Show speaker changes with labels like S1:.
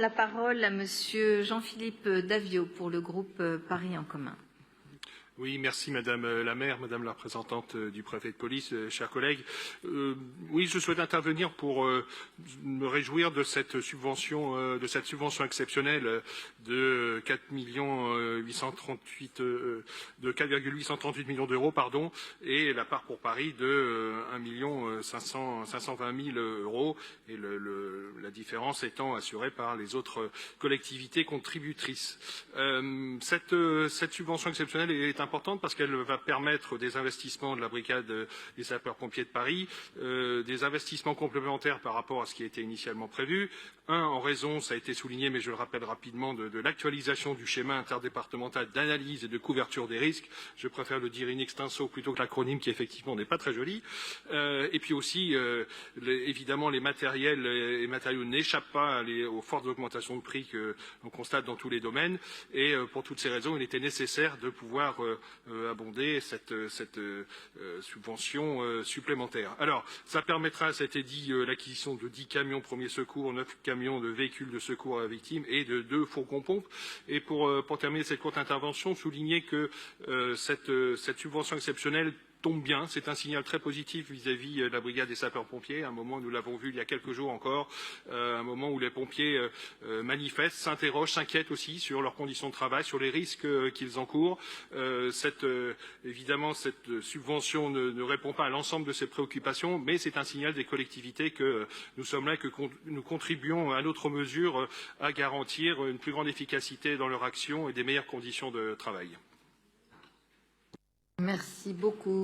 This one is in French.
S1: La parole à Monsieur Jean-Philippe Davio pour le groupe Paris en commun.
S2: Oui, merci Madame la maire, Madame la représentante du préfet de police, chers collègues. Oui, je souhaite intervenir pour me réjouir de cette subvention exceptionnelle de 4,838 millions d'euros, pardon, et la part pour Paris de 1 520 000 euros, et la différence étant assurée par les autres collectivités contributrices. Cette subvention exceptionnelle est importante parce qu'elle va permettre des investissements de la brigade des sapeurs-pompiers de Paris, des investissements complémentaires par rapport à ce qui était initialement prévu. En raison, ça a été souligné, mais je le rappelle rapidement, de l'actualisation du schéma interdépartemental d'analyse et de couverture des risques. Je préfère le dire in extenso plutôt que l'acronyme qui effectivement n'est pas très joli. Et puis aussi, évidemment, les matériaux n'échappent pas aux fortes augmentations de prix que l'on constate dans tous les domaines. Et pour toutes ces raisons, il était nécessaire de pouvoir abonder cette subvention supplémentaire. Alors, ça permettra, ça a été dit, l'acquisition de 10 camions premiers secours, 9 camions de véhicules de secours à la victime et de 2 fourgons pompes. Et pour terminer cette courte intervention, souligner que cette subvention exceptionnelle tombe bien, c'est un signal très positif vis-à-vis de la brigade des sapeurs-pompiers, un moment où nous l'avons vu il y a quelques jours encore, un moment où les pompiers manifestent, s'interrogent, s'inquiètent aussi sur leurs conditions de travail, sur les risques qu'ils encourent. Évidemment, cette subvention ne répond pas à l'ensemble de ces préoccupations, mais c'est un signal des collectivités que nous sommes là, que nous contribuons à notre mesure à garantir une plus grande efficacité dans leur action et des meilleures conditions de travail.
S1: Merci beaucoup.